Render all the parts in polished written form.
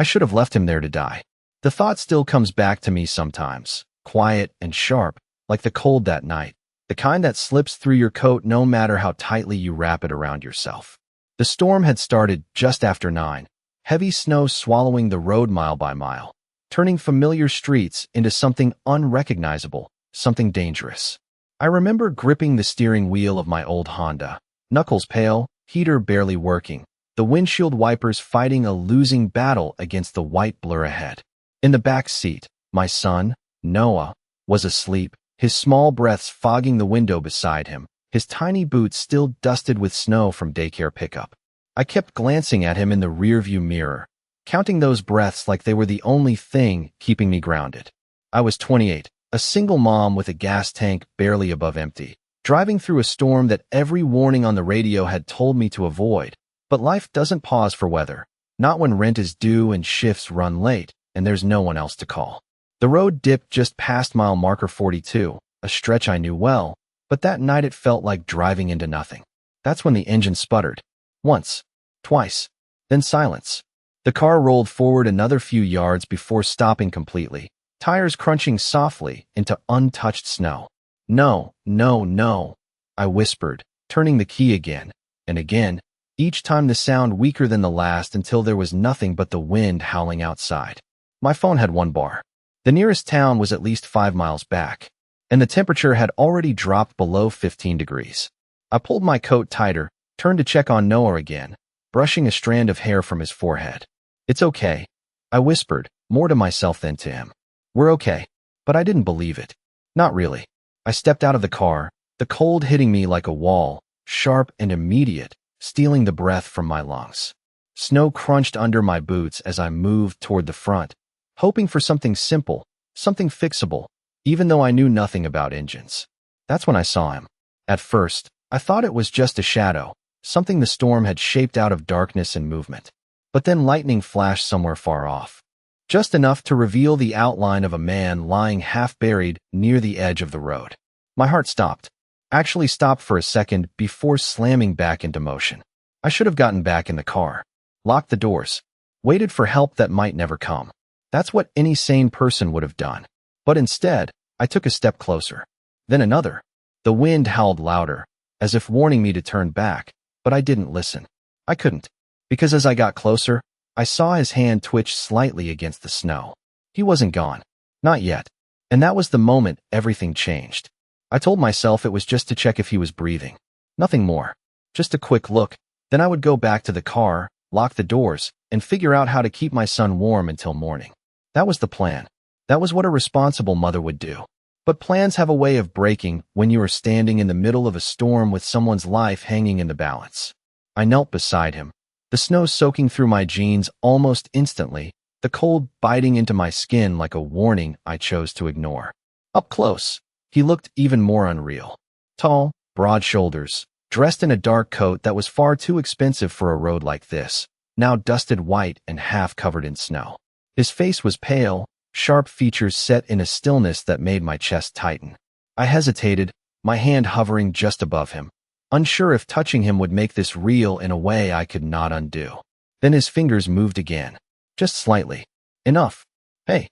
I should have left him there to die. The thought still comes back to me sometimes, quiet and sharp, like the cold that night, the kind that slips through your coat no matter how tightly you wrap it around yourself. The storm had started just after 9, heavy snow swallowing the road mile by mile, turning familiar streets into something unrecognizable, something dangerous. I remember gripping the steering wheel of my old Honda, knuckles pale, heater barely working, the windshield wipers fighting a losing battle against the white blur ahead. In the back seat, my son, Noah, was asleep, his small breaths fogging the window beside him, his tiny boots still dusted with snow from daycare pickup. I kept glancing at him in the rearview mirror, counting those breaths like they were the only thing keeping me grounded. I was 28, a single mom with a gas tank barely above empty, driving through a storm that every warning on the radio had told me to avoid. But life doesn't pause for weather, not when rent is due and shifts run late, and there's no one else to call. The road dipped just past mile marker 42, a stretch I knew well, but that night it felt like driving into nothing. That's when the engine sputtered. Once, twice, then silence. The car rolled forward another few yards before stopping completely, tires crunching softly into untouched snow. No, no, no, I whispered, turning the key again and again, each time the sound weaker than the last until there was nothing but the wind howling outside. My phone had 1 bar. The nearest town was at least 5 miles back, and the temperature had already dropped below 15 degrees. I pulled my coat tighter, turned to check on Noah again, brushing a strand of hair from his forehead. It's okay, I whispered, more to myself than to him. We're okay. But I didn't believe it. Not really. I stepped out of the car, the cold hitting me like a wall, sharp and immediate, stealing the breath from my lungs. Snow crunched under my boots as I moved toward the front, hoping for something simple, something fixable, even though I knew nothing about engines. That's when I saw him. At first, I thought it was just a shadow, something the storm had shaped out of darkness and movement. But then lightning flashed somewhere far off, just enough to reveal the outline of a man lying half-buried near the edge of the road. My heart stopped, actually stopped for a second before slamming back into motion. I should have gotten back in the car, locked the doors, waited for help that might never come. That's what any sane person would have done. But instead, I took a step closer, then another. The wind howled louder, as if warning me to turn back, but I didn't listen. I couldn't, because as I got closer, I saw his hand twitch slightly against the snow. He wasn't gone. Not yet. And that was the moment everything changed. I told myself it was just to check if he was breathing. Nothing more. Just a quick look. Then I would go back to the car, lock the doors, and figure out how to keep my son warm until morning. That was the plan. That was what a responsible mother would do. But plans have a way of breaking when you are standing in the middle of a storm with someone's life hanging in the balance. I knelt beside him, the snow soaking through my jeans almost instantly, the cold biting into my skin like a warning I chose to ignore. Up close, he looked even more unreal. Tall, broad shoulders, dressed in a dark coat that was far too expensive for a road like this, now dusted white and half covered in snow. His face was pale, sharp features set in a stillness that made my chest tighten. I hesitated, my hand hovering just above him, unsure if touching him would make this real in a way I could not undo. Then his fingers moved again, just slightly. Enough. Hey,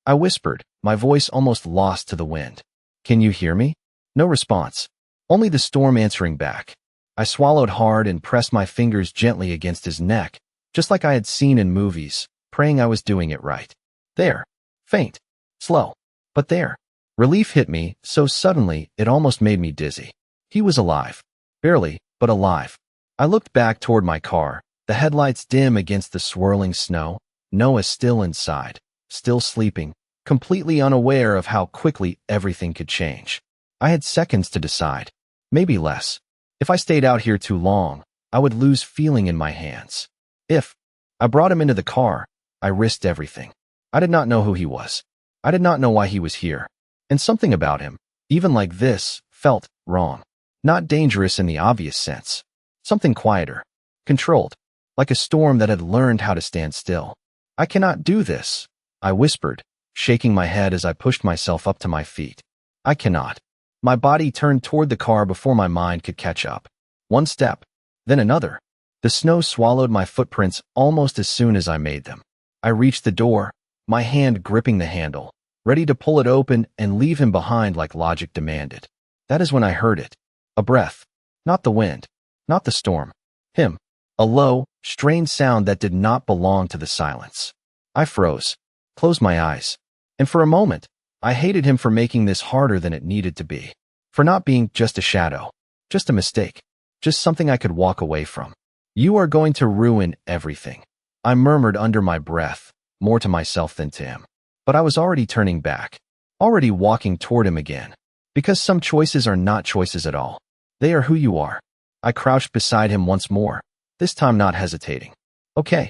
I whispered, my voice almost lost to the wind. Can you hear me? No response. Only the storm answering back. I swallowed hard and pressed my fingers gently against his neck, just like I had seen in movies, praying I was doing it right. There. Faint. Slow. But there. Relief hit me so suddenly it almost made me dizzy. He was alive. Barely, but alive. I looked back toward my car, the headlights dim against the swirling snow, Noah still inside, still sleeping, completely unaware of how quickly everything could change. I had seconds to decide, maybe less. If I stayed out here too long, I would lose feeling in my hands. If I brought him into the car, I risked everything. I did not know who he was. I did not know why he was here. And something about him, even like this, felt wrong. Not dangerous in the obvious sense. Something quieter, controlled, like a storm that had learned how to stand still. I cannot do this, I whispered, shaking my head as I pushed myself up to my feet. I cannot. My body turned toward the car before my mind could catch up. One step, then another. The snow swallowed my footprints almost as soon as I made them. I reached the door, my hand gripping the handle, ready to pull it open and leave him behind like logic demanded. That is when I heard it. A breath. Not the wind. Not the storm. Him. A low, strained sound that did not belong to the silence. I froze, closed my eyes, and for a moment, I hated him for making this harder than it needed to be. For not being just a shadow, just a mistake, just something I could walk away from. You are going to ruin everything, I murmured under my breath, more to myself than to him. But I was already turning back, already walking toward him again. Because some choices are not choices at all. They are who you are. I crouched beside him once more, this time not hesitating. Okay,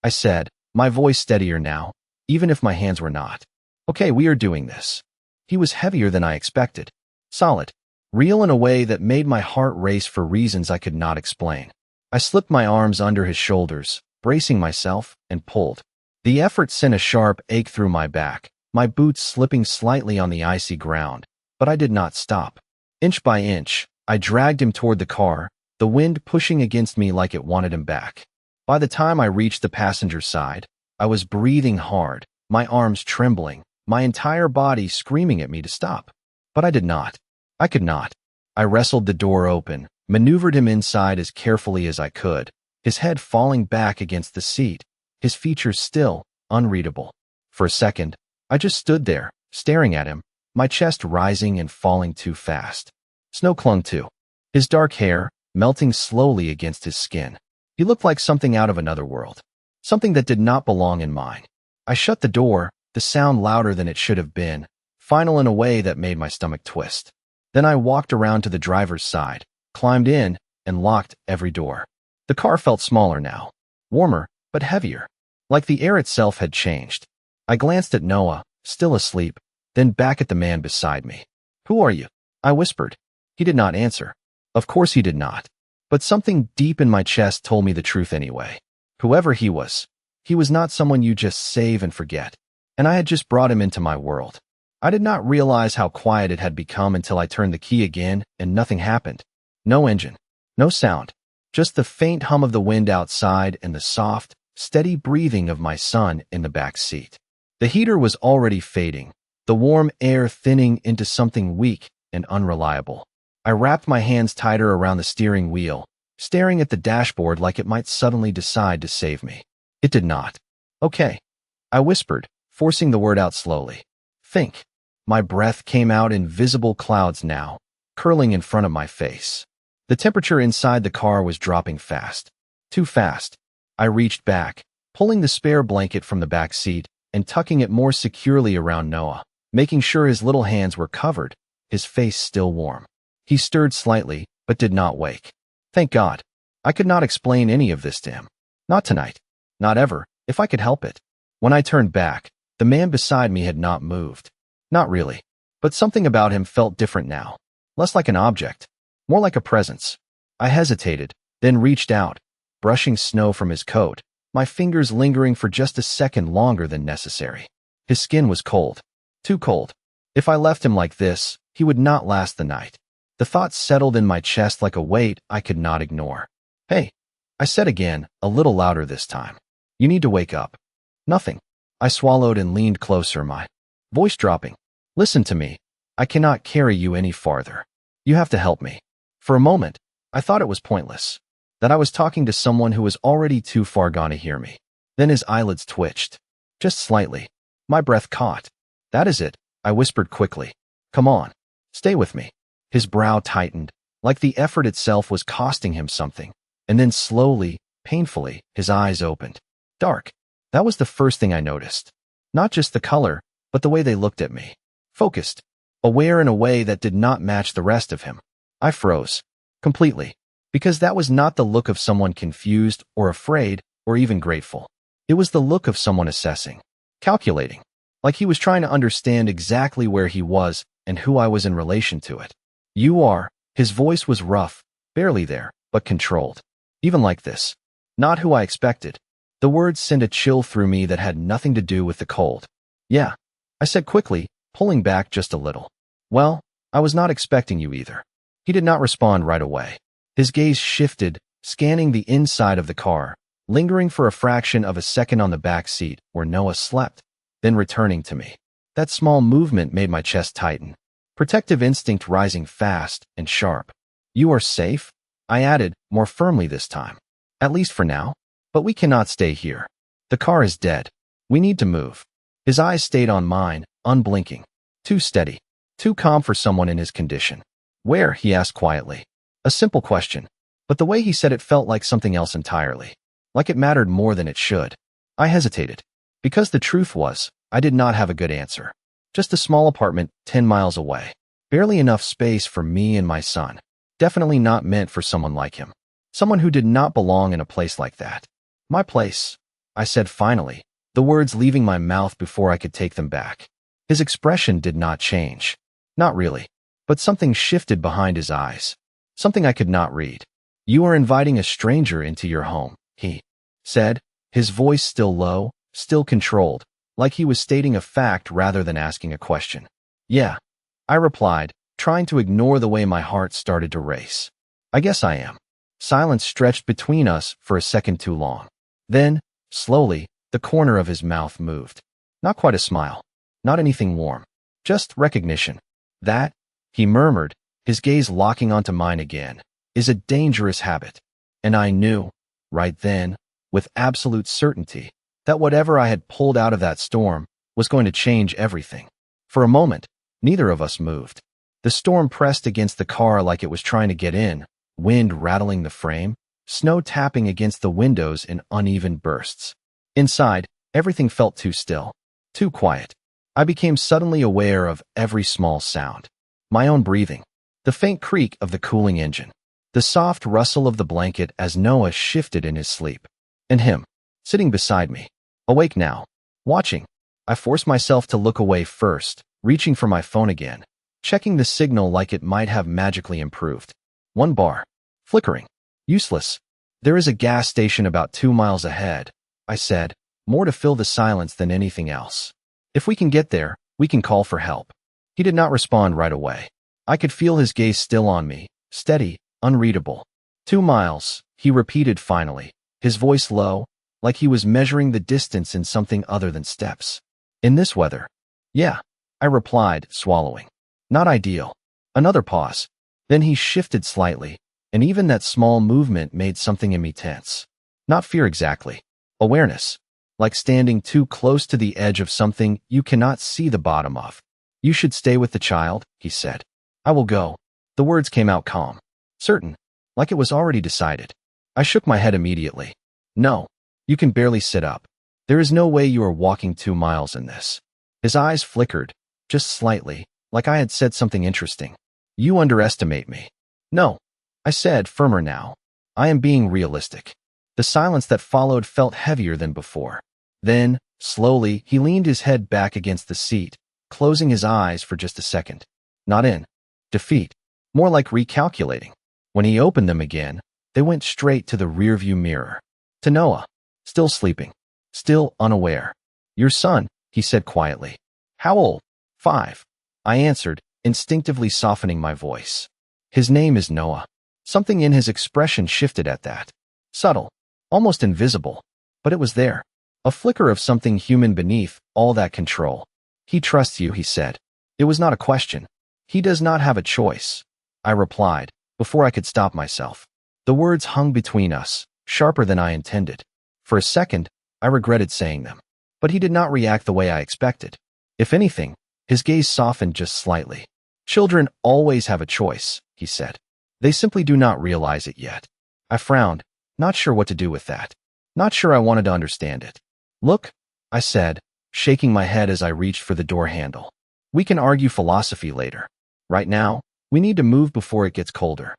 I said, my voice steadier now, even if my hands were not. Okay, we are doing this. He was heavier than I expected. Solid. Real in a way that made my heart race for reasons I could not explain. I slipped my arms under his shoulders, bracing myself, and pulled. The effort sent a sharp ache through my back, my boots slipping slightly on the icy ground, but I did not stop. Inch by inch, I dragged him toward the car, the wind pushing against me like it wanted him back. By the time I reached the passenger side, I was breathing hard, my arms trembling, my entire body screaming at me to stop. But I did not. I could not. I wrestled the door open, maneuvered him inside as carefully as I could, his head falling back against the seat, his features still unreadable. For a second, I just stood there, staring at him, my chest rising and falling too fast. Snow clung too, his dark hair melting slowly against his skin. He looked like something out of another world, something that did not belong in mine. I shut the door, the sound louder than it should have been, final in a way that made my stomach twist. Then I walked around to the driver's side, climbed in, and locked every door. The car felt smaller now, warmer, but heavier, like the air itself had changed. I glanced at Noah, still asleep, then back at the man beside me. Who are you? I whispered. He did not answer. Of course he did not. But something deep in my chest told me the truth anyway. Whoever he was not someone you just save and forget. And I had just brought him into my world. I did not realize how quiet it had become until I turned the key again and nothing happened. No engine, no sound, just the faint hum of the wind outside and the soft, steady breathing of my son in the back seat. The heater was already fading, the warm air thinning into something weak and unreliable. I wrapped my hands tighter around the steering wheel, staring at the dashboard like it might suddenly decide to save me. It did not. Okay, I whispered, forcing the word out slowly. Think. My breath came out in visible clouds now, curling in front of my face. The temperature inside the car was dropping fast. Too fast. I reached back, pulling the spare blanket from the back seat and tucking it more securely around Noah, making sure his little hands were covered, his face still warm. He stirred slightly, but did not wake. Thank God. I could not explain any of this to him. Not tonight. Not ever, if I could help it. When I turned back, the man beside me had not moved. Not really. But something about him felt different now. Less like an object. More like a presence. I hesitated, then reached out, brushing snow from his coat, my fingers lingering for just a second longer than necessary. His skin was cold. Too cold. If I left him like this, he would not last the night. The thought settled in my chest like a weight I could not ignore. Hey, I said again, a little louder this time. You need to wake up. Nothing. I swallowed and leaned closer, my voice dropping. Listen to me. I cannot carry you any farther. You have to help me. For a moment, I thought it was pointless, that I was talking to someone who was already too far gone to hear me. Then his eyelids twitched. Just slightly. My breath caught. That is it, I whispered quickly. Come on. Stay with me. His brow tightened, like the effort itself was costing him something. And then slowly, painfully, his eyes opened. Dark. That was the first thing I noticed. Not just the color, but the way they looked at me. Focused. Aware in a way that did not match the rest of him. I froze. Completely. Because that was not the look of someone confused or afraid or even grateful. It was the look of someone assessing. Calculating. Like he was trying to understand exactly where he was and who I was in relation to it. You are. His voice was rough, barely there, but controlled. Even like this. Not who I expected. The words sent a chill through me that had nothing to do with the cold. Yeah, I said quickly, pulling back just a little. Well, I was not expecting you either. He did not respond right away. His gaze shifted, scanning the inside of the car, lingering for a fraction of a second on the back seat where Noah slept, then returning to me. That small movement made my chest tighten, protective instinct rising fast and sharp. "You are safe?" I added, more firmly this time. "At least for now. But we cannot stay here. The car is dead. We need to move." His eyes stayed on mine, unblinking. Too steady. Too calm for someone in his condition. "Where?" he asked quietly. A simple question. But the way he said it felt like something else entirely. Like it mattered more than it should. I hesitated. Because the truth was, I did not have a good answer. Just a small apartment 10 miles away. Barely enough space for me and my son. Definitely not meant for someone like him. Someone who did not belong in a place like that. "My place," I said finally, the words leaving my mouth before I could take them back. His expression did not change. Not really. But something shifted behind his eyes. Something I could not read. "You are inviting a stranger into your home," he said, his voice still low, still controlled, like he was stating a fact rather than asking a question. "Yeah," I replied, trying to ignore the way my heart started to race. "I guess I am." Silence stretched between us for a second too long. Then, slowly, the corner of his mouth moved. Not quite a smile. Not anything warm. Just recognition. "That," he murmured, his gaze locking onto mine again, "is a dangerous habit." And I knew, right then, with absolute certainty, that whatever I had pulled out of that storm was going to change everything. For a moment, neither of us moved. The storm pressed against the car like it was trying to get in, wind rattling the frame, snow tapping against the windows in uneven bursts. Inside, everything felt too still, too quiet. I became suddenly aware of every small sound. My own breathing, the faint creak of the cooling engine, the soft rustle of the blanket as Noah shifted in his sleep, and him, sitting beside me, awake now, watching. I forced myself to look away first, reaching for my phone again, checking the signal like it might have magically improved. 1 bar. Flickering. Useless. "There is a gas station about 2 miles ahead," I said, more to fill the silence than anything else. "If we can get there, we can call for help." He did not respond right away. I could feel his gaze still on me, steady, unreadable. 2 miles, he repeated finally, his voice low, like he was measuring the distance in something other than steps. "In this weather?" "Yeah," I replied, swallowing. "Not ideal." Another pause. Then he shifted slightly, and even that small movement made something in me tense. Not fear exactly. Awareness. Like standing too close to the edge of something you cannot see the bottom of. "You should stay with the child," he said. "I will go." The words came out calm. Certain. Like it was already decided. I shook my head immediately. "No. You can barely sit up. There is no way you are walking 2 miles in this." His eyes flickered, just slightly, like I had said something interesting. "You underestimate me." "No," I said, firmer now. "I am being realistic." The silence that followed felt heavier than before. Then, slowly, he leaned his head back against the seat, closing his eyes for just a second. Not in defeat, more like recalculating. When he opened them again, they went straight to the rearview mirror. To Noah, still sleeping, still unaware. "Your son," he said quietly. "How old?" 5. I answered, instinctively softening my voice. "His name is Noah." Something in his expression shifted at that. Subtle, almost invisible, but it was there. A flicker of something human beneath all that control. "He trusts you," he said. It was not a question. "He does not have a choice," I replied, before I could stop myself. The words hung between us, sharper than I intended. For a second, I regretted saying them. But he did not react the way I expected. If anything, his gaze softened just slightly. "Children always have a choice," he said. "They simply do not realize it yet." I frowned, not sure what to do with that. Not sure I wanted to understand it. "Look," I said, shaking my head as I reached for the door handle. "We can argue philosophy later. Right now, we need to move before it gets colder."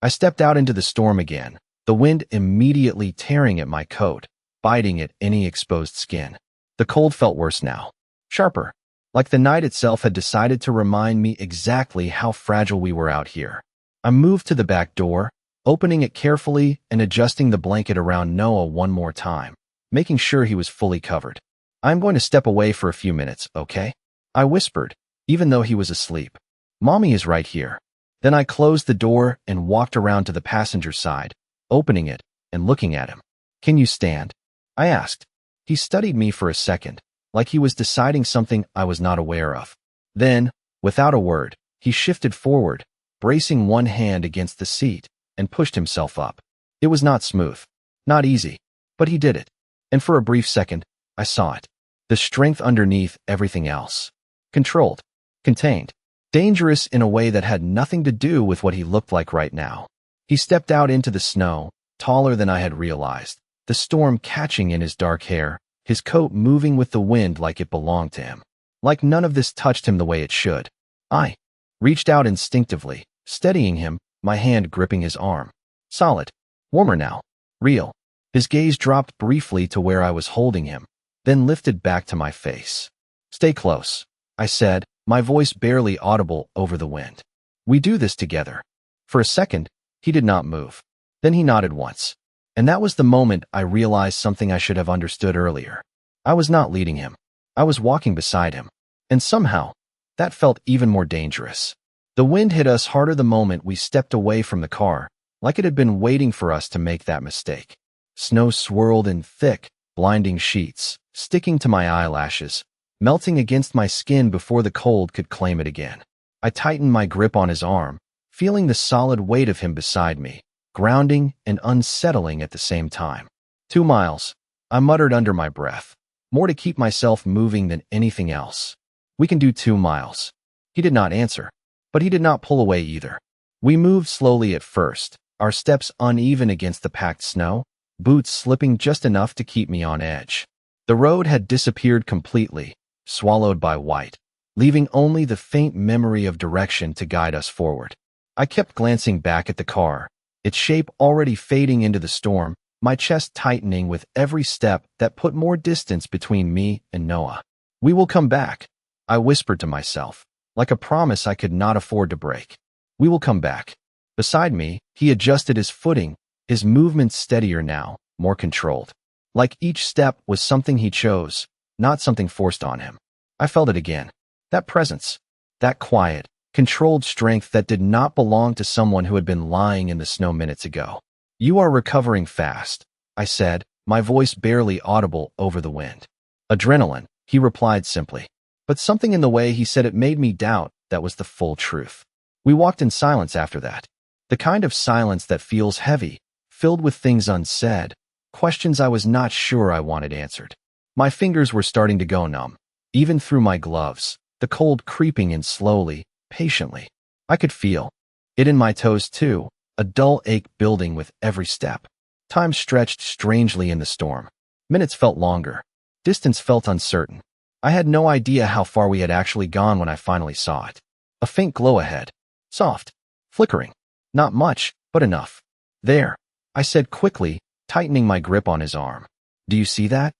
I stepped out into the storm again, the wind immediately tearing at my coat, biting at any exposed skin. The cold felt worse now. Sharper. Like the night itself had decided to remind me exactly how fragile we were out here. I moved to the back door, opening it carefully and adjusting the blanket around Noah one more time, making sure he was fully covered. "I'm going to step away for a few minutes, okay?" I whispered, even though he was asleep. "Mommy is right here." Then I closed the door and walked around to the passenger side, opening it and looking at him. Can you stand? I asked. He studied me for a second, like he was deciding something I was not aware of. Then, without a word, he shifted forward, bracing one hand against the seat, and pushed himself up. It was not smooth, not easy, but he did it. And for a brief second, I saw it. The strength underneath everything else. Controlled, contained, dangerous in a way that had nothing to do with what he looked like right now. He stepped out into the snow, taller than I had realized, the storm catching in his dark hair, his coat moving with the wind like it belonged to him. Like none of this touched him the way it should. I reached out instinctively, steadying him, my hand gripping his arm. Solid. Warmer now. Real. His gaze dropped briefly to where I was holding him, then lifted back to my face. Stay close, I said, my voice barely audible over the wind. We do this together. For a second, he did not move. Then he nodded once. And that was the moment I realized something I should have understood earlier. I was not leading him. I was walking beside him. And somehow, that felt even more dangerous. The wind hit us harder the moment we stepped away from the car, like it had been waiting for us to make that mistake. Snow swirled in thick, blinding sheets, sticking to my eyelashes, melting against my skin before the cold could claim it again. I tightened my grip on his arm, feeling the solid weight of him beside me, grounding and unsettling at the same time. 2 miles, I muttered under my breath, more to keep myself moving than anything else. We can do 2 miles. He did not answer, but he did not pull away either. We moved slowly at first, our steps uneven against the packed snow, boots slipping just enough to keep me on edge. The road had disappeared completely, swallowed by white, leaving only the faint memory of direction to guide us forward. I kept glancing back at the car, its shape already fading into the storm, my chest tightening with every step that put more distance between me and Noah. We will come back, I whispered to myself, like a promise I could not afford to break. We will come back. Beside me, he adjusted his footing, his movements steadier now, more controlled. Like each step was something he chose, not something forced on him. I felt it again. That presence, that quiet, controlled strength that did not belong to someone who had been lying in the snow minutes ago. You are recovering fast, I said, my voice barely audible over the wind. Adrenaline, he replied simply. But something in the way he said it made me doubt that was the full truth. We walked in silence after that. The kind of silence that feels heavy, filled with things unsaid, questions I was not sure I wanted answered. My fingers were starting to go numb, even through my gloves, the cold creeping in slowly, patiently. I could feel it in my toes too, a dull ache building with every step. Time stretched strangely in the storm. Minutes felt longer. Distance felt uncertain. I had no idea how far we had actually gone when I finally saw it. A faint glow ahead. Soft. Flickering. Not much, but enough. There, I said quickly, tightening my grip on his arm. Do you see that?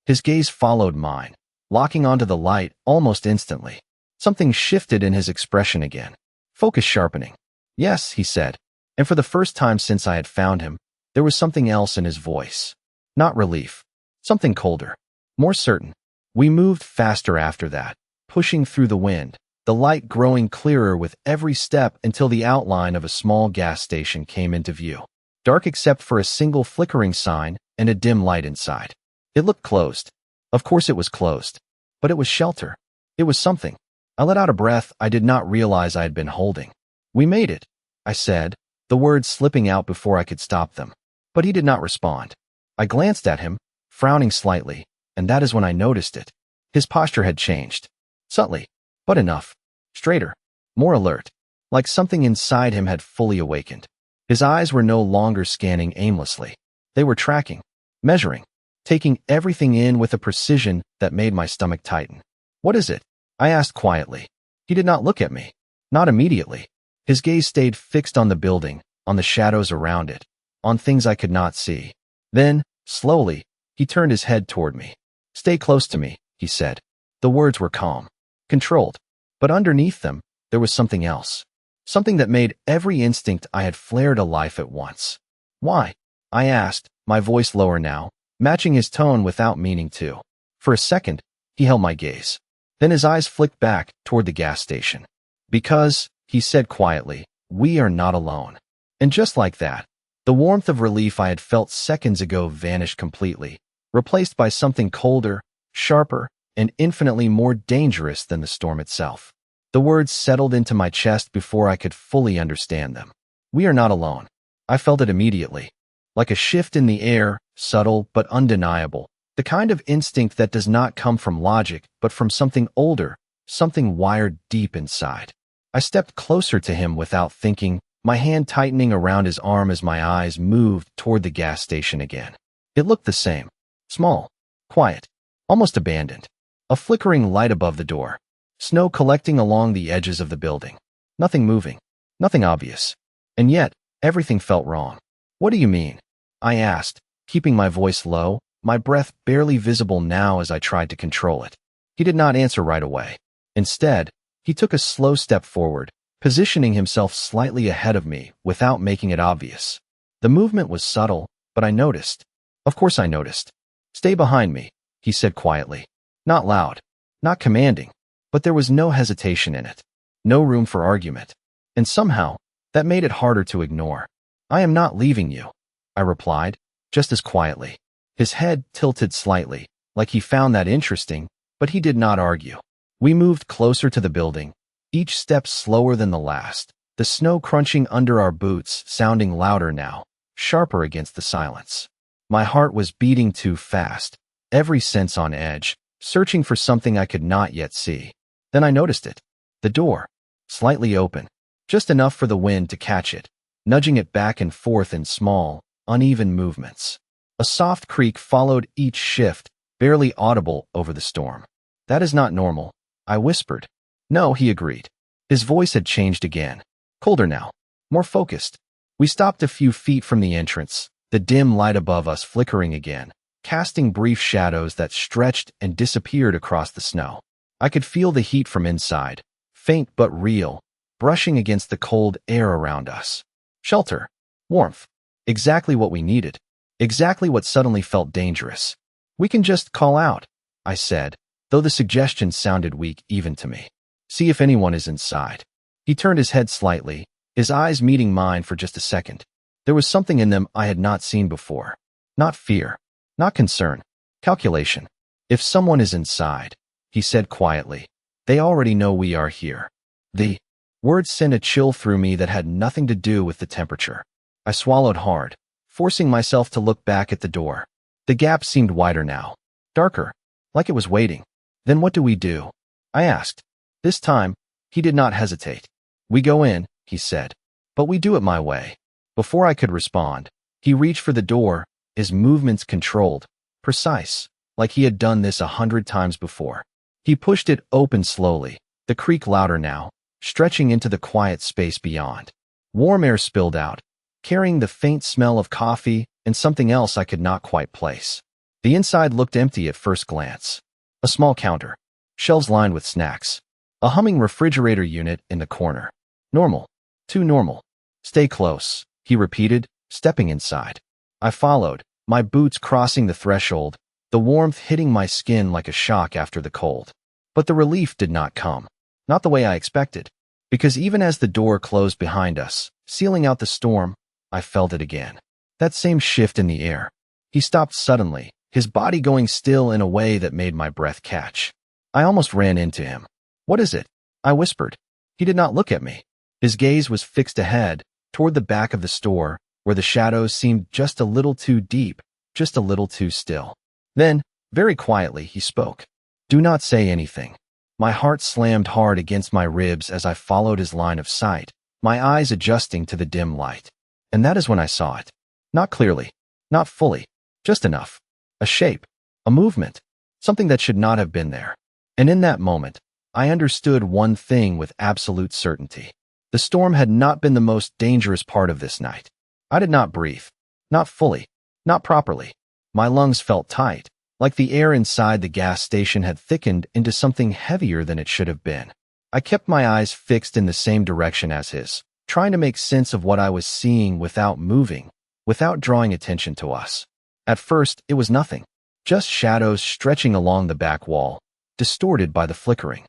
His gaze followed mine, locking onto the light almost instantly. Something shifted in his expression again. Focus sharpening. Yes, he said. And for the first time since I had found him, there was something else in his voice. Not relief. Something colder. More certain. We moved faster after that, pushing through the wind, the light growing clearer with every step until the outline of a small gas station came into view. Dark except for a single flickering sign and a dim light inside. It looked closed. Of course it was closed. But it was shelter. It was something. I let out a breath I did not realize I had been holding. We made it, I said, the words slipping out before I could stop them. But he did not respond. I glanced at him, frowning slightly, and that is when I noticed it. His posture had changed. Subtly, but enough. Straighter. More alert. Like something inside him had fully awakened. His eyes were no longer scanning aimlessly. They were tracking, measuring, taking everything in with a precision that made my stomach tighten. What is it? I asked quietly. He did not look at me. Not immediately. His gaze stayed fixed on the building, on the shadows around it, on things I could not see. Then, slowly, he turned his head toward me. Stay close to me, he said. The words were calm, controlled, but underneath them, there was something else. Something that made every instinct I had flared to life at once. Why? I asked, my voice lower now, matching his tone without meaning to. For a second, he held my gaze. Then his eyes flicked back toward the gas station. Because, he said quietly, we are not alone. And just like that, The warmth of relief I had felt seconds ago vanished completely, replaced by something colder, sharper, and infinitely more dangerous than the storm itself. The words settled into my chest before I could fully understand them. We are not alone. I felt it immediately. Like a shift in the air, subtle but undeniable. The kind of instinct that does not come from logic, but from something older, something wired deep inside. I stepped closer to him without thinking, my hand tightening around his arm as my eyes moved toward the gas station again. It looked the same. Small, quiet, almost abandoned. A flickering light above the door. Snow collecting along the edges of the building. Nothing moving. Nothing obvious. And yet, everything felt wrong. What do you mean? I asked, keeping my voice low, my breath barely visible now as I tried to control it. He did not answer right away. Instead, he took a slow step forward, positioning himself slightly ahead of me without making it obvious. The movement was subtle, but I noticed. Of course I noticed. Stay behind me, he said quietly. Not loud, not commanding, but there was no hesitation in it. No room for argument. And somehow, that made it harder to ignore. I am not leaving you, I replied, just as quietly. His head tilted slightly, like he found that interesting, but he did not argue. We moved closer to the building, each step slower than the last, the snow crunching under our boots sounding louder now, sharper against the silence. My heart was beating too fast, every sense on edge, searching for something I could not yet see. Then I noticed it. The door, slightly open, just enough for the wind to catch it, nudging it back and forth in small, uneven movements. A soft creak followed each shift, barely audible over the storm. That is not normal, I whispered. No, he agreed. His voice had changed again. Colder now. More focused. We stopped a few feet from the entrance, the dim light above us flickering again, casting brief shadows that stretched and disappeared across the snow. I could feel the heat from inside, faint but real, brushing against the cold air around us. Shelter. Warmth. Exactly what we needed. Exactly what suddenly felt dangerous. We can just call out, I said, though the suggestion sounded weak even to me. See if anyone is inside. He turned his head slightly, his eyes meeting mine for just a second. There was something in them I had not seen before. Not fear. Not concern. Calculation. If someone is inside, he said quietly, they already know we are here. The words sent a chill through me that had nothing to do with the temperature. I swallowed hard, forcing myself to look back at the door. The gap seemed wider now. Darker. Like it was waiting. Then what do we do? I asked. This time, he did not hesitate. We go in, he said. But we do it my way. Before I could respond, he reached for the door, his movements controlled, precise, like he had done this 100 times before. He pushed it open slowly, the creak louder now, stretching into the quiet space beyond. Warm air spilled out, carrying the faint smell of coffee and something else I could not quite place. The inside looked empty at first glance. A small counter, shelves lined with snacks, a humming refrigerator unit in the corner. Normal. Too normal. Stay close, he repeated, stepping inside. I followed, my boots crossing the threshold, the warmth hitting my skin like a shock after the cold. But the relief did not come. Not the way I expected. Because even as the door closed behind us, sealing out the storm, I felt it again. That same shift in the air. He stopped suddenly, his body going still in a way that made my breath catch. I almost ran into him. What is it? I whispered. He did not look at me. His gaze was fixed ahead, toward the back of the store, where the shadows seemed just a little too deep, just a little too still. Then, very quietly, he spoke. Do not say anything. My heart slammed hard against my ribs as I followed his line of sight, my eyes adjusting to the dim light. And that is when I saw it. Not clearly, not fully, just enough. A shape, a movement, something that should not have been there. And in that moment, I understood one thing with absolute certainty. The storm had not been the most dangerous part of this night. I did not breathe. Not fully. Not properly. My lungs felt tight, like the air inside the gas station had thickened into something heavier than it should have been. I kept my eyes fixed in the same direction as his, trying to make sense of what I was seeing without moving, without drawing attention to us. At first, it was nothing. Just shadows stretching along the back wall, distorted by the flickering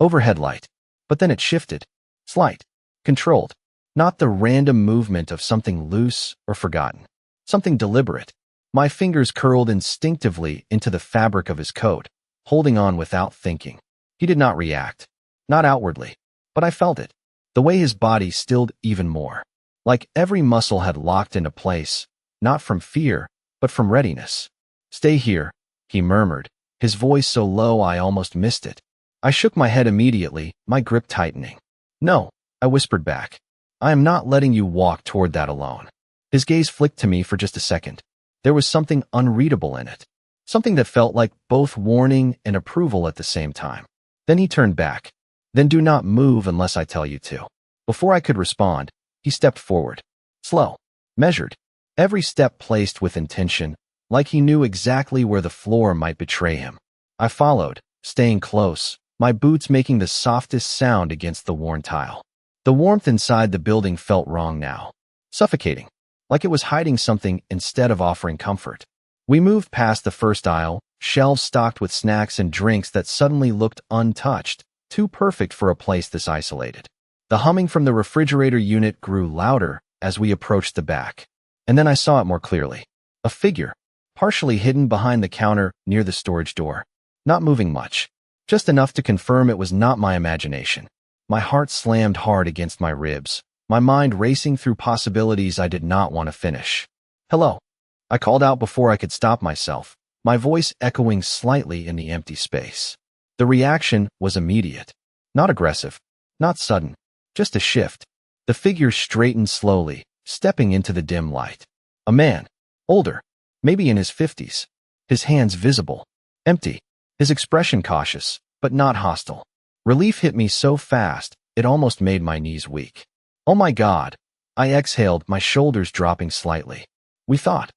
overhead light. But then it shifted. Slight. Controlled. not the random movement of something loose or forgotten. Something deliberate. My fingers curled instinctively into the fabric of his coat, holding on without thinking. He did not react. Not outwardly. But I felt it. The way his body stilled even more. Like every muscle had locked into place, not from fear, but from readiness. "Stay here," he murmured, his voice so low I almost missed it. I shook my head immediately, my grip tightening. "No," I whispered back. "I am not letting you walk toward that alone." His gaze flicked to me for just a second. There was something unreadable in it. Something that felt like both warning and approval at the same time. Then he turned back. "Then do not move unless I tell you to." Before I could respond, he stepped forward. Slow. Measured. Every step placed with intention, like he knew exactly where the floor might betray him. I followed, staying close, my boots making the softest sound against the worn tile. The warmth inside the building felt wrong now. Suffocating. Like it was hiding something instead of offering comfort. We moved past the first aisle, shelves stocked with snacks and drinks that suddenly looked untouched, too perfect for a place this isolated. The humming from the refrigerator unit grew louder as we approached the back. And then I saw it more clearly. A figure, partially hidden behind the counter near the storage door. Not moving much. Just enough to confirm it was not my imagination. My heart slammed hard against my ribs, my mind racing through possibilities I did not want to finish. "Hello," I called out before I could stop myself, my voice echoing slightly in the empty space. The reaction was immediate. Not aggressive, not sudden, just a shift. The figure straightened slowly, stepping into the dim light. A man, older, maybe in his 50s, his hands visible, empty, his expression cautious, but not hostile. Relief hit me so fast, it almost made my knees weak. "Oh my God," I exhaled, my shoulders dropping slightly. "We thought."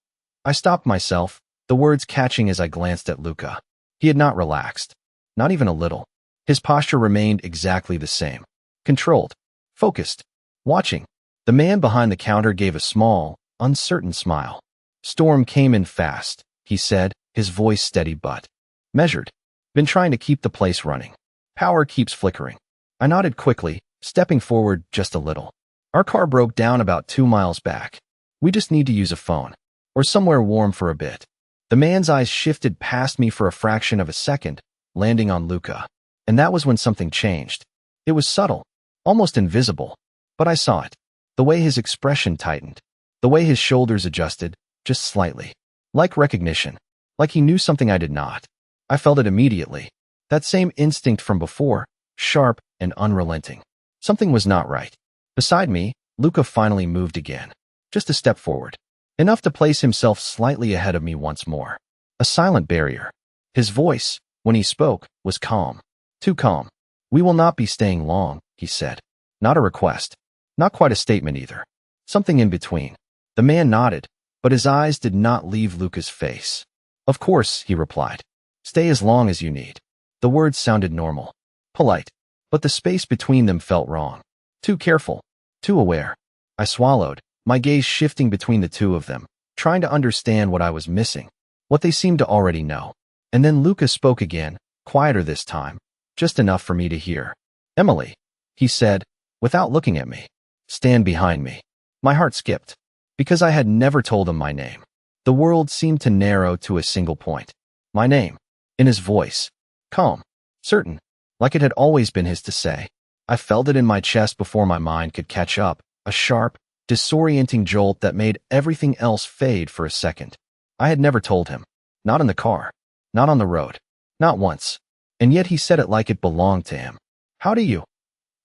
I stopped myself, the words catching as I glanced at Luca. He had not relaxed. Not even a little. His posture remained exactly the same. Controlled. Focused. Watching. The man behind the counter gave a small, uncertain smile. "Storm came in fast," he said, his voice steady but measured. "Been trying to keep the place running. Power keeps flickering." I nodded quickly, stepping forward just a little. "Our car broke down about 2 miles back. We just need to use a phone. Or somewhere warm for a bit." The man's eyes shifted past me for a fraction of a second, landing on Luca. And that was when something changed. It was subtle, almost invisible, but I saw it. The way his expression tightened. The way his shoulders adjusted, just slightly. Like recognition. Like he knew something I did not. I felt it immediately. That same instinct from before, sharp and unrelenting. Something was not right. Beside me, Luca finally moved again. Just a step forward. Enough to place himself slightly ahead of me once more. A silent barrier. His voice, when he spoke, was calm. Too calm. "We will not be staying long," he said. Not a request. Not quite a statement either. Something in between. The man nodded, but his eyes did not leave Luca's face. "Of course," he replied. "Stay as long as you need." The words sounded normal. Polite. But the space between them felt wrong. Too careful. Too aware. I swallowed, my gaze shifting between the two of them, trying to understand what I was missing, what they seemed to already know. And then Luca spoke again, quieter this time, just enough for me to hear. "Emily," he said, without looking at me. "Stand behind me." My heart skipped, because I had never told him my name. The world seemed to narrow to a single point. My name. In his voice. Calm. Certain. Like it had always been his to say. I felt it in my chest before my mind could catch up, a sharp, disorienting jolt that made everything else fade for a second. I had never told him. Not in the car. Not on the road. Not once. And yet he said it like it belonged to him. "How do you?"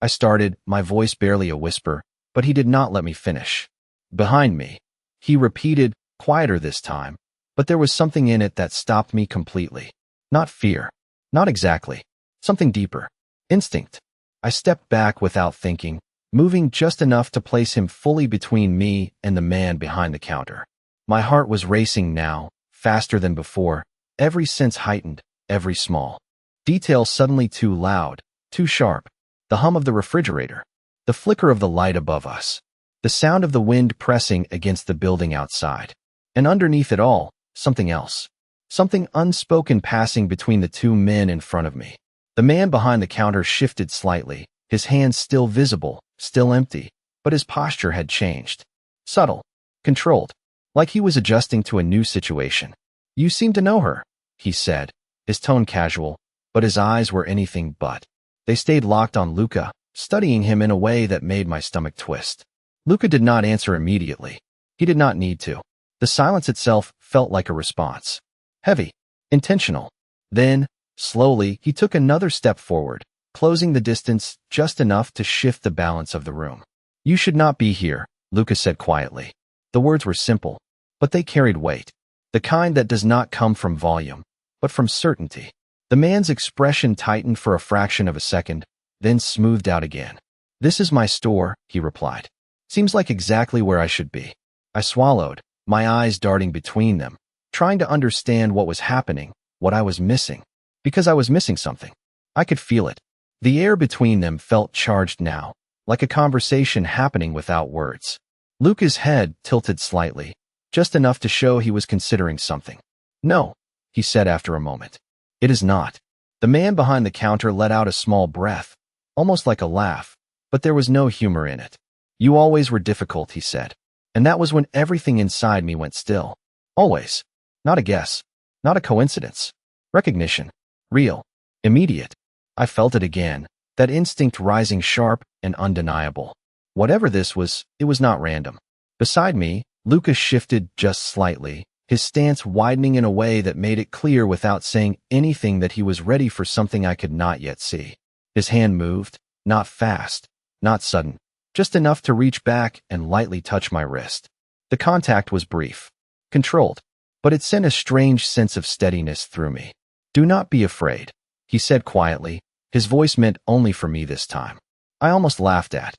I started, my voice barely a whisper, but he did not let me finish. "Behind me," he repeated, quieter this time, but there was something in it that stopped me completely. Not fear. Not exactly. Something deeper. Instinct. I stepped back without thinking, moving just enough to place him fully between me and the man behind the counter. My heart was racing now, faster than before, every sense heightened, every small detail suddenly too loud, too sharp. The hum of the refrigerator, the flicker of the light above us, the sound of the wind pressing against the building outside. And underneath it all, something else. Something unspoken passing between the two men in front of me. The man behind the counter shifted slightly, his hands still visible, still empty, but his posture had changed. Subtle, controlled, like he was adjusting to a new situation. "You seem to know her," he said, his tone casual, but his eyes were anything but. They stayed locked on Luca, studying him in a way that made my stomach twist. Luca did not answer immediately. He did not need to. The silence itself felt like a response. Heavy, intentional. Then, slowly, he took another step forward, closing the distance just enough to shift the balance of the room. "You should not be here," Luca said quietly. The words were simple, but they carried weight. The kind that does not come from volume, but from certainty. The man's expression tightened for a fraction of a second, then smoothed out again. "This is my store," he replied. "Seems like exactly where I should be." I swallowed, my eyes darting between them, trying to understand what was happening, what I was missing. Because I was missing something. I could feel it. The air between them felt charged now, like a conversation happening without words. Luca's head tilted slightly, just enough to show he was considering something. "No," he said after a moment. "It is not." The man behind the counter let out a small breath, almost like a laugh, but there was no humor in it. "You always were difficult," he said. And that was when everything inside me went still. Always. Not a guess. Not a coincidence. Recognition. Real. Immediate. I felt it again, that instinct rising sharp and undeniable. Whatever this was, it was not random. Beside me, Luca shifted just slightly, his stance widening in a way that made it clear without saying anything that he was ready for something I could not yet see. His hand moved, not fast, not sudden, just enough to reach back and lightly touch my wrist. The contact was brief, controlled, but it sent a strange sense of steadiness through me. "Do not be afraid," he said quietly, his voice meant only for me this time. I almost laughed at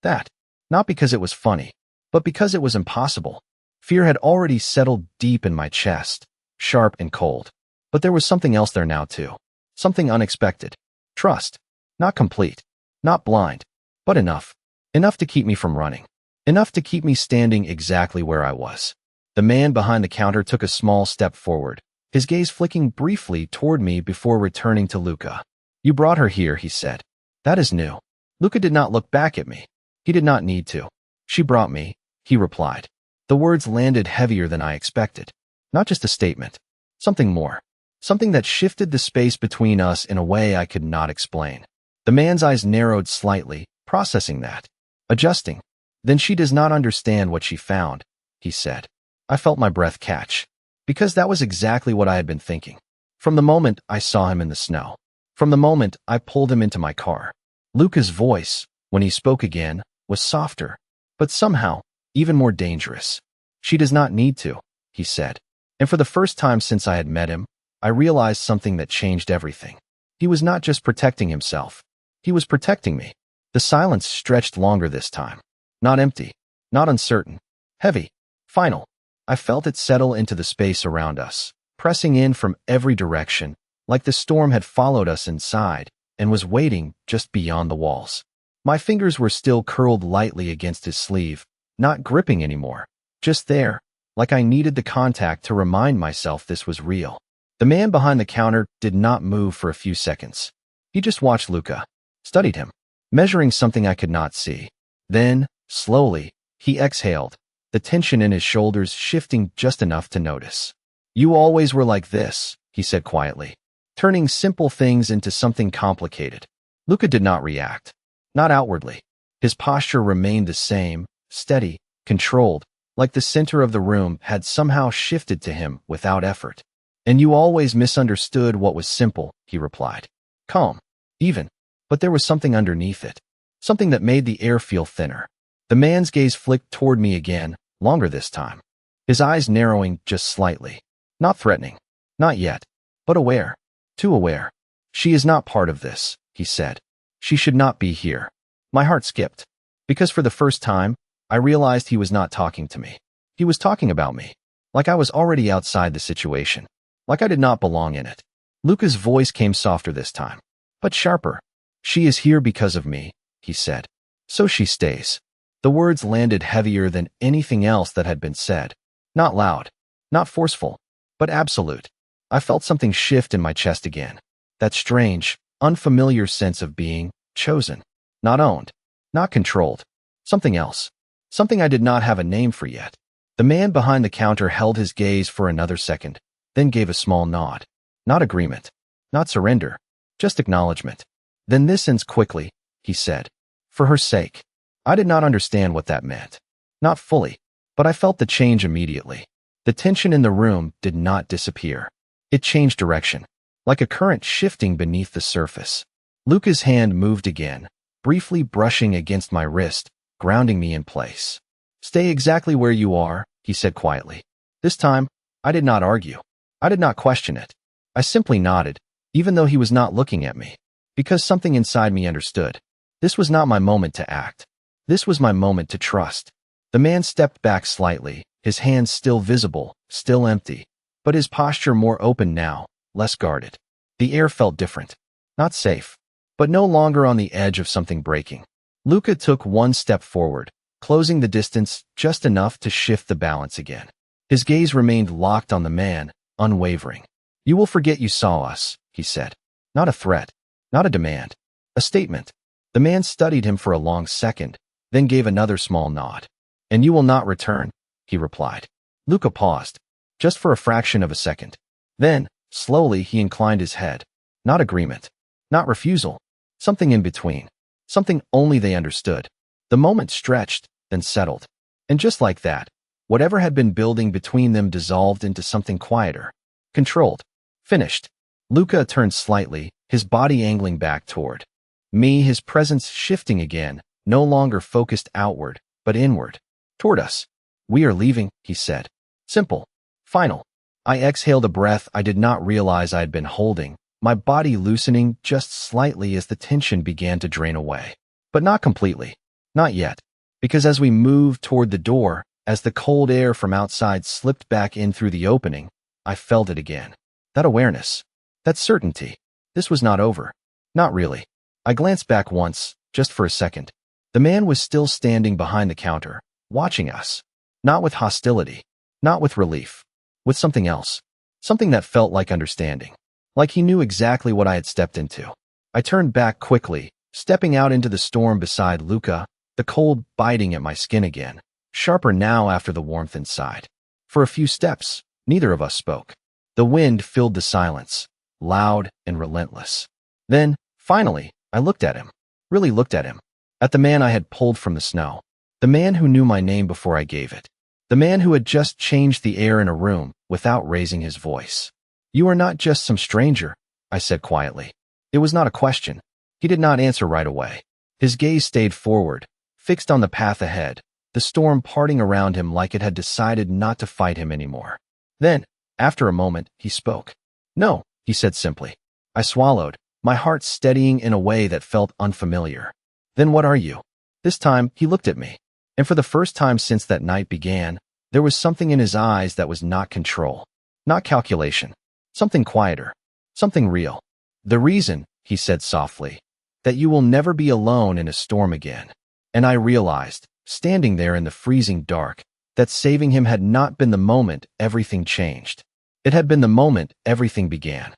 that, not because it was funny, but because it was impossible. Fear had already settled deep in my chest, sharp and cold. But there was something else there now too, something unexpected. Trust, not complete, not blind, but enough. Enough to keep me from running. Enough to keep me standing exactly where I was. The man behind the counter took a small step forward, his gaze flicking briefly toward me before returning to Luca. "You brought her here," he said. "That is new." Luca did not look back at me. He did not need to. "She brought me," he replied. The words landed heavier than I expected. Not just a statement. Something more. Something that shifted the space between us in a way I could not explain. The man's eyes narrowed slightly, processing that. Adjusting. "Then she does not understand what she found," he said. I felt my breath catch. Because that was exactly what I had been thinking. From the moment I saw him in the snow. From the moment I pulled him into my car. Luca's voice, when he spoke again, was softer, but somehow even more dangerous. "She does not need to," he said. And for the first time since I had met him, I realized something that changed everything. He was not just protecting himself. He was protecting me. The silence stretched longer this time. Not empty, not uncertain, heavy, final. I felt it settle into the space around us, pressing in from every direction, like the storm had followed us inside and was waiting just beyond the walls. My fingers were still curled lightly against his sleeve, not gripping anymore, just there, like I needed the contact to remind myself this was real. The man behind the counter did not move for a few seconds. He just watched Luca, studied him, measuring something I could not see. Then, slowly, he exhaled, the tension in his shoulders shifting just enough to notice. "You always were like this," he said quietly, turning simple things into something complicated. Luca did not react. Not outwardly. His posture remained the same, steady, controlled, like the center of the room had somehow shifted to him without effort. "And you always misunderstood what was simple," he replied. Calm, even, but there was something underneath it. Something that made the air feel thinner. The man's gaze flicked toward me again, longer this time. His eyes narrowing just slightly. Not threatening. Not yet. But aware. Too aware. "She is not part of this," he said. "She should not be here." My heart skipped. Because for the first time, I realized he was not talking to me. He was talking about me. Like I was already outside the situation. Like I did not belong in it. Luca's voice came softer this time. But sharper. "She is here because of me," he said. "So she stays." The words landed heavier than anything else that had been said. Not loud. Not forceful. But absolute. I felt something shift in my chest again. That strange, unfamiliar sense of being chosen. Not owned. Not controlled. Something else. Something I did not have a name for yet. The man behind the counter held his gaze for another second, then gave a small nod. Not agreement. Not surrender. Just acknowledgement. Then this ends quickly, he said. For her sake. I did not understand what that meant. Not fully, but I felt the change immediately. The tension in the room did not disappear. It changed direction, like a current shifting beneath the surface. Luca's hand moved again, briefly brushing against my wrist, grounding me in place. Stay exactly where you are, he said quietly. This time, I did not argue. I did not question it. I simply nodded, even though he was not looking at me, because something inside me understood. This was not my moment to act. This was my moment to trust. The man stepped back slightly, his hands still visible, still empty, but his posture more open now, less guarded. The air felt different. Not safe, but no longer on the edge of something breaking. Luca took one step forward, closing the distance just enough to shift the balance again. His gaze remained locked on the man, unwavering. You will forget you saw us, he said. Not a threat, not a demand, a statement. The man studied him for a long second, then gave another small nod. And you will not return, he replied. Luca paused, just for a fraction of a second. Then, slowly he inclined his head. Not agreement, not refusal, something in between, something only they understood. The moment stretched, then settled. And just like that, whatever had been building between them dissolved into something quieter, controlled, finished. Luca turned slightly, his body angling back toward me, his presence shifting again, no longer focused outward, but inward, toward us. We are leaving, he said. Simple. Final. I exhaled a breath I did not realize I had been holding, my body loosening just slightly as the tension began to drain away. But not completely. Not yet. Because as we moved toward the door, as the cold air from outside slipped back in through the opening, I felt it again. That awareness. That certainty. This was not over. Not really. I glanced back once, just for a second. The man was still standing behind the counter, watching us. Not with hostility. Not with relief. With something else. Something that felt like understanding. Like he knew exactly what I had stepped into. I turned back quickly, stepping out into the storm beside Luca, the cold biting at my skin again, sharper now after the warmth inside. For a few steps, neither of us spoke. The wind filled the silence, loud and relentless. Then, finally, I looked at him. Really looked at him. At the man I had pulled from the snow. The man who knew my name before I gave it. The man who had just changed the air in a room without raising his voice. You are not just some stranger, I said quietly. It was not a question. He did not answer right away. His gaze stayed forward, fixed on the path ahead, the storm parting around him like it had decided not to fight him anymore. Then, after a moment, he spoke. No, he said simply. I swallowed, my heart steadying in a way that felt unfamiliar. Then what are you? This time, he looked at me. And for the first time since that night began, there was something in his eyes that was not control, not calculation, something quieter, something real. The reason, he said softly, that you will never be alone in a storm again. And I realized, standing there in the freezing dark, that saving him had not been the moment everything changed. It had been the moment everything began.